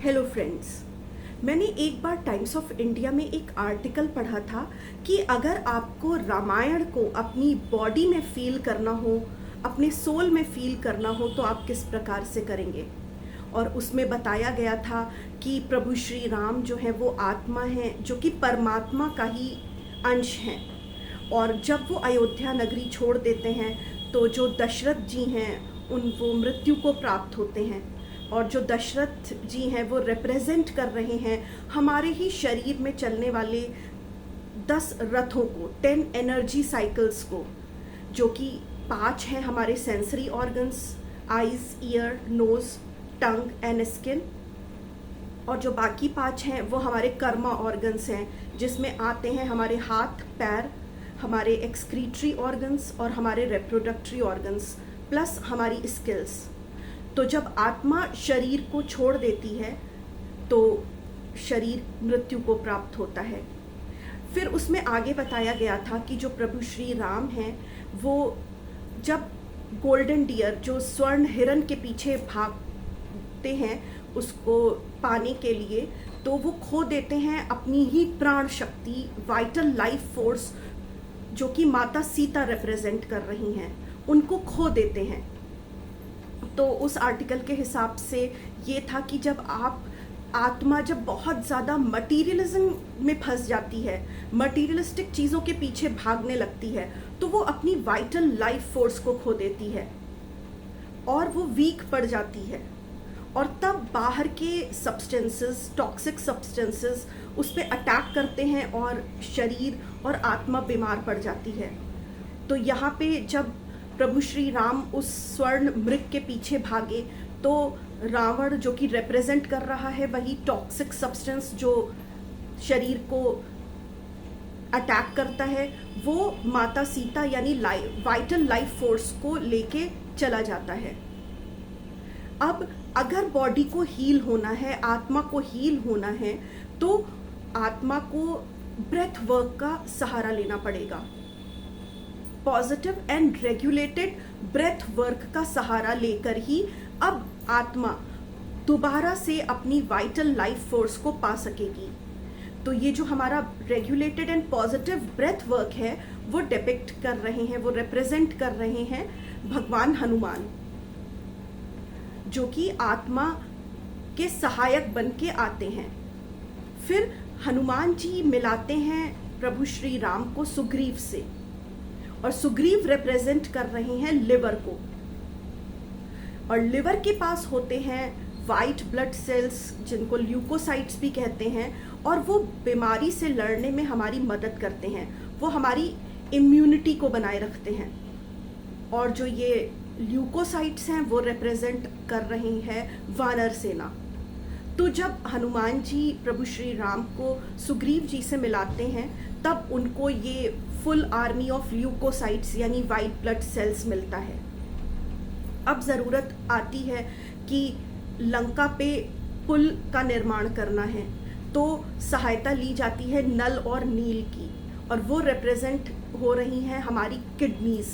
Hello friends. मैंने एक बार times of India में एक आर्टिकल पढ़ा था कि अगर आपको रामायण को अपनी बॉडी में फील करना हो, अपने सोल में फील करना हो, तो आप किस प्रकार से करेंगे। और उसमें बताया गया था कि प्रभु श्री राम जो है वो आत्मा है, जो कि परमात्मा का ही अंश हैं। और जब वो अयोध्या नगरी छोड़ देते हैं तो जो दशरथ जी हैं वो मृत्यु को प्राप्त होते हैं। और जो दशरथ जी हैं वो रिप्रेजेंट कर रहे हैं हमारे ही शरीर में चलने वाले 10 रथों को, 10 एनर्जी साइकिल्स को, जो कि 5 हैं हमारे sensory organs, eyes, ear, nose, tongue and skin. और जो बाकी 5 हैं वो हमारे कर्मा ऑर्गन्स हैं, जिसमें आते हैं हमारे हाथ, पैर, हमारे एक्सक्रीटरी ऑर्गन्स और हमारे रिप्रोडक्टरी ऑर्गन्स, प्लस हमारी स्किल्स। तो जब आत्मा शरीर को छोड़ देती है तो शरीर मृत्यु को प्राप्त होता है। फिर उसमें आगे बताया गया था कि जो प्रभु श्री राम हैं वो जब गोल्डन डियर, जो स्वर्ण हिरण के पीछे भागते हैं उसको पाने के लिए, तो वो खो देते हैं अपनी ही प्राण शक्ति, वाइटल लाइफ फोर्स, जो कि माता सीता रिप्रेजेंट कर रही हैं, उनको खो देते हैं। तो उस आर्टिकल के हिसाब से ये था कि जब आत्मा जब बहुत ज़्यादा मटीरियलिज्म में फंस जाती है, मटीरियलिस्टिक चीज़ों के पीछे भागने लगती है, तो वो अपनी वाइटल लाइफ फोर्स को खो देती है और वो वीक पड़ जाती है। और तब बाहर के सब्सटेंसेस, टॉक्सिक सब्सटेंसेस उस पर अटैक करते हैं और शरीर और आत्मा बीमार पड़ जाती है। तो यहाँ पे जब प्रभु श्री राम उस स्वर्ण मृग के पीछे भागे तो रावण, जो कि रिप्रेजेंट कर रहा है वही टॉक्सिक सब्सटेंस जो शरीर को अटैक करता है, वो माता सीता यानी वाइटल लाइफ फोर्स को लेके चला जाता है। अब अगर बॉडी को हील होना है, आत्मा को हील होना है, तो आत्मा को ब्रेथ वर्क का सहारा लेना पड़ेगा। Positive and regulated breath work का सहारा लेकर ही अब आत्मा दोबारा से अपनी वाइटल लाइफ फोर्स को पा सकेगी। तो ये जो हमारा regulated and positive breath work है वो डिपिक्ट कर रहे हैं, वो रिप्रेजेंट कर रहे हैं भगवान हनुमान, जो कि आत्मा के सहायक बन के आते हैं। फिर हनुमान जी मिलाते हैं प्रभु श्री राम को सुग्रीव से, और सुग्रीव रिप्रेजेंट कर रहे हैं लिवर को। और लिवर के पास होते हैं वाइट ब्लड सेल्स, जिनको ल्यूकोसाइट्स भी कहते हैं, और वो बीमारी से लड़ने में हमारी मदद करते हैं, वो हमारी इम्यूनिटी को बनाए रखते हैं। और जो ये ल्यूकोसाइट्स हैं वो रिप्रेजेंट कर रही हैं वानर सेना। तो जब हनुमान जी प्रभु श्री राम को सुग्रीव जी से मिलाते हैं तब उनको ये फुल आर्मी ऑफ ल्यूकोसाइट्स यानी वाइट ब्लड सेल्स मिलता है। अब ज़रूरत आती है कि लंका पे पुल का निर्माण करना है, तो सहायता ली जाती है नल और नील की, और वो रिप्रेजेंट हो रही हैं हमारी किडनीज।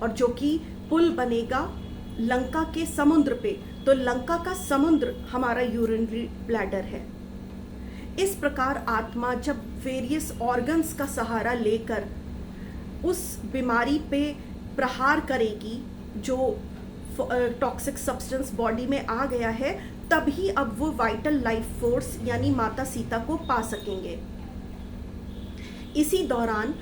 और जो कि पुल बनेगा लंका के समुद्र पे, तो लंका का समुद्र हमारा यूरिनरी ब्लैडर है। इस प्रकार आत्मा जब वेरियस ऑर्गन्स का सहारा लेकर उस बीमारी पे प्रहार करेगी जो टॉक्सिक सब्सटेंस बॉडी में आ गया है, तभी अब वो वाइटल लाइफ फोर्स यानी माता सीता को पा सकेंगे। इसी दौरान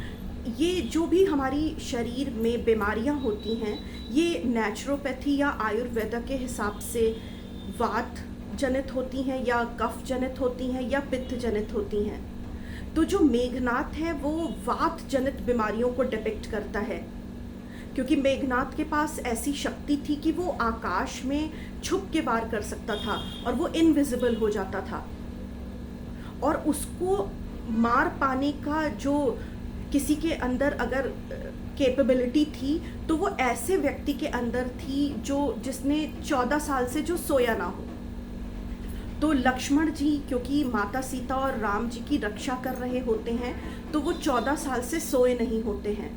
ये जो भी हमारी शरीर में बीमारियां होती हैं, ये नेचुरोपैथी या आयुर्वेदा के हिसाब से वात जनित होती हैं, या कफ जनित होती हैं, या पित्त जनित होती हैं। तो जो मेघनाथ है वो वात जनित बीमारियों को डिपिक्ट करता है, क्योंकि मेघनाथ के पास ऐसी शक्ति थी कि वो आकाश में छुप के वार कर सकता था और वो इनविजिबल हो जाता था। और उसको मार पाने का जो किसी के अंदर अगर कैपेबिलिटी थी तो वो ऐसे व्यक्ति के अंदर थी जिसने 14 साल से जो सोया ना हो। तो लक्ष्मण जी क्योंकि माता सीता और राम जी की रक्षा कर रहे होते हैं, तो वो 14 साल से सोए नहीं होते हैं।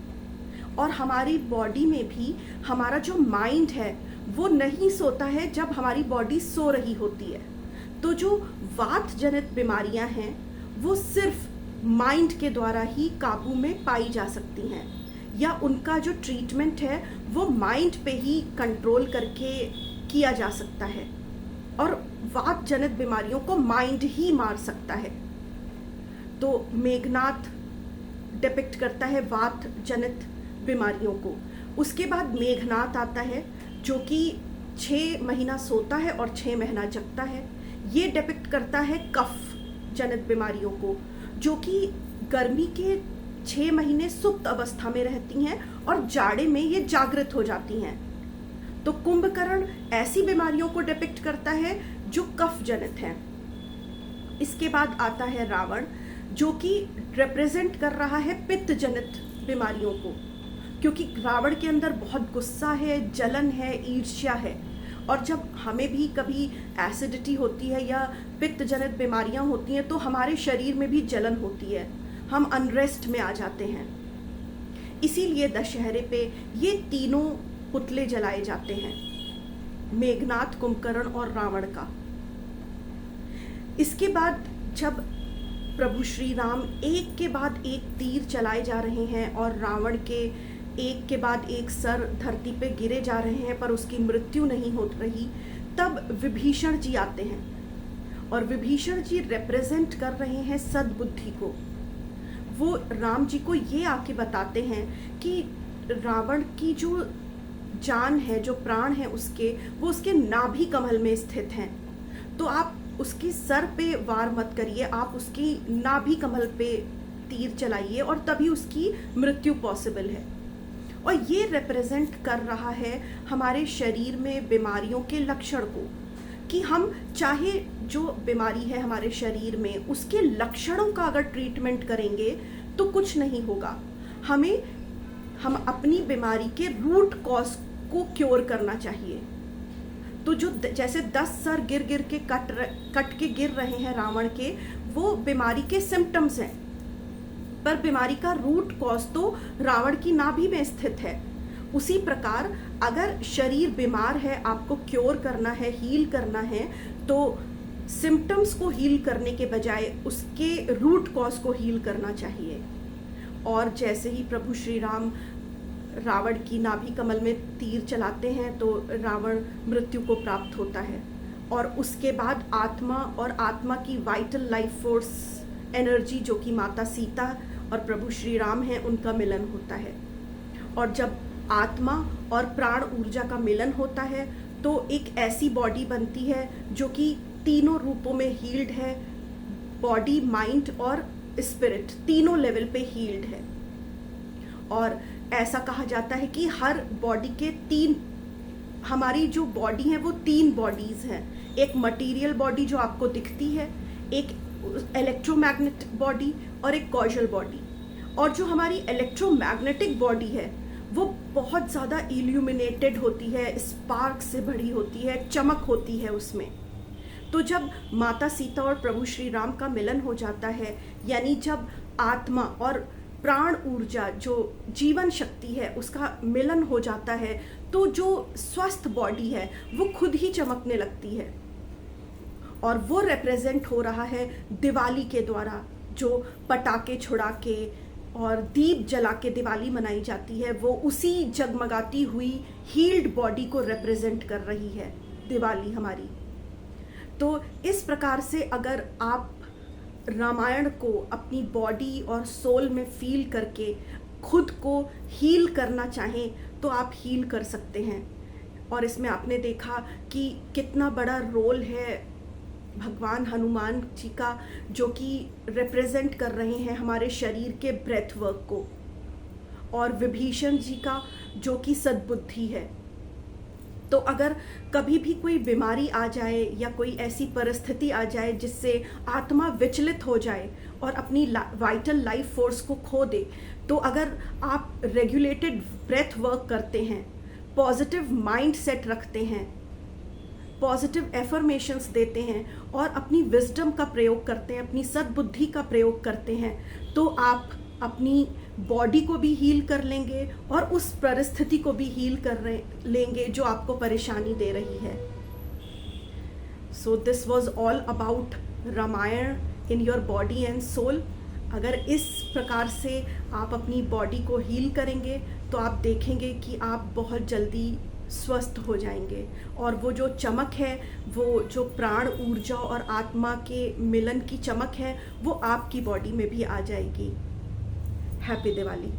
और हमारी बॉडी में भी हमारा जो माइंड है वो नहीं सोता है जब हमारी बॉडी सो रही होती है। तो जो वात जनित बीमारियां हैं वो सिर्फ माइंड के द्वारा ही काबू में पाई जा सकती हैं, या उनका जो ट्रीटमेंट है वो माइंड पे ही कंट्रोल करके किया जा सकता है, और वात जनित बीमारियों को माइंड ही मार सकता है। तो मेघनाथ डिपिक्ट करता है वात जनित बीमारियों को। उसके बाद मेघनाथ आता है जो कि 6 महीना सोता है और 6 महीना जगता है। ये डिपिक्ट करता है कफ जनित बीमारियों को, जो कि गर्मी के 6 महीने सुप्त अवस्था में रहती हैं और जाड़े में ये जागृत हो जाती हैं। तो कुंभकर्ण ऐसी बीमारियों को डिपिक्ट करता है जो कफ जनित हैं। इसके बाद आता है रावण, जो कि रिप्रेजेंट कर रहा है पित्त जनित बीमारियों को, क्योंकि रावण के अंदर बहुत गुस्सा है, जलन है, ईर्ष्या है। और जब हमें भी कभी एसिडिटी होती है या पित्त जनित बीमारियां होती हैं तो हमारे शरीर में भी जलन होती है, हम अनरेस्ट में आ जाते हैं। इसीलिए दशहरे पे ये तीनों पुतले जलाए जाते हैं, मेघनाथ, कुंभकर्ण और रावण का। इसके बाद जब प्रभु श्री राम एक के बाद एक तीर चलाए जा रहे हैं और रावण के एक के बाद एक सर धरती पे गिरे जा रहे हैं पर उसकी मृत्यु नहीं हो रही, तब विभीषण जी आते हैं। और विभीषण जी रिप्रेजेंट कर रहे हैं सद्बुद्धि को। वो राम जी को ये आके बताते हैं कि रावण की जो जान है, जो प्राण है उसके, वो उसके नाभि कमल में स्थित हैं। तो आप उसके सर पे वार मत करिए, आप उसकी नाभि कमल पे तीर चलाइए और तभी उसकी मृत्यु पॉसिबल है। और ये रिप्रेजेंट कर रहा है हमारे शरीर में बीमारियों के लक्षण को, कि हम चाहे जो बीमारी है हमारे शरीर में उसके लक्षणों का अगर ट्रीटमेंट करेंगे तो कुछ नहीं होगा। हम अपनी बीमारी के रूट कॉज को क्योर करना चाहिए। तो जो जैसे 10 सर गिर गिर के कट के गिर रहे हैं रावण के, वो बीमारी के सिम्टम्स हैं, पर बीमारी का रूट कॉज तो रावण की नाभि में स्थित है। उसी प्रकार अगर शरीर बीमार है, आपको क्योर करना है, हील करना है, तो सिम्टम्स को हील करने के बजाय उसके रूट कॉज को हील करना चाहिए। और जैसे ही प्रभु श्री राम रावण की नाभि कमल में तीर चलाते हैं तो रावण मृत्यु को प्राप्त होता है। और उसके बाद आत्मा और आत्मा की वाइटल लाइफ फोर्स एनर्जी, जो कि माता सीता और प्रभु श्री राम हैं, उनका मिलन होता है। और जब आत्मा और प्राण ऊर्जा का मिलन होता है तो एक ऐसी बॉडी बनती है जो कि तीनों रूपों में हील्ड है। बॉडी, माइंड और स्पिरिट तीनों लेवल पे हील्ड है। और ऐसा कहा जाता है कि हर बॉडी के 3, हमारी जो बॉडी है वो 3 बॉडीज हैं। एक मटेरियल बॉडी जो आपको दिखती है, एक इलेक्ट्रोमैग्नेटिक बॉडी और एक कॉजल बॉडी। और जो हमारी इलेक्ट्रोमैग्नेटिक बॉडी है वो बहुत ज़्यादा इल्यूमिनेटेड होती है, स्पार्क से भरी होती है, चमक होती है उसमें। तो जब माता सीता और प्रभु श्री राम का मिलन हो जाता है, यानी जब आत्मा और प्राण ऊर्जा, जो जीवन शक्ति है, उसका मिलन हो जाता है, तो जो स्वस्थ बॉडी है वो खुद ही चमकने लगती है। और वो रिप्रेजेंट हो रहा है दिवाली के द्वारा, जो पटाखे छुड़ा के और दीप जला के दिवाली मनाई जाती है, वो उसी जगमगाती हुई हील्ड बॉडी को रिप्रेजेंट कर रही है दिवाली हमारी। तो इस प्रकार से अगर आप रामायण को अपनी बॉडी और सोल में फील करके खुद को हील करना चाहें तो आप हील कर सकते हैं। और इसमें आपने देखा कि कितना बड़ा रोल है भगवान हनुमान जी का, जो कि रिप्रेजेंट कर रहे हैं हमारे शरीर के ब्रेथ वर्क को, और विभीषण जी का जो कि सद्बुद्धि है। तो अगर कभी भी कोई बीमारी आ जाए या कोई ऐसी परिस्थिति आ जाए जिससे आत्मा विचलित हो जाए और अपनी वाइटल लाइफ फोर्स को खो दे, तो अगर आप रेगुलेटेड ब्रेथ वर्क करते हैं, पॉजिटिव माइंड सेट रखते हैं, पॉजिटिव एफर्मेशंस देते हैं और अपनी विजडम का प्रयोग करते हैं, अपनी सद्बुद्धि का प्रयोग करते हैं, तो आप अपनी बॉडी को भी हील कर लेंगे और उस परिस्थिति को भी हील लेंगे जो आपको परेशानी दे रही है। So this was all about Ramayana in your body and soul. अगर इस प्रकार से आप अपनी बॉडी को हील करेंगे तो आप देखेंगे कि आप बहुत जल्दी स्वस्थ हो जाएंगे, और वो जो चमक है, वो जो प्राण ऊर्जा और आत्मा के मिलन की चमक है, वो आपकी बॉडी में भी आ जाएगी। हैप्पी दिवाली।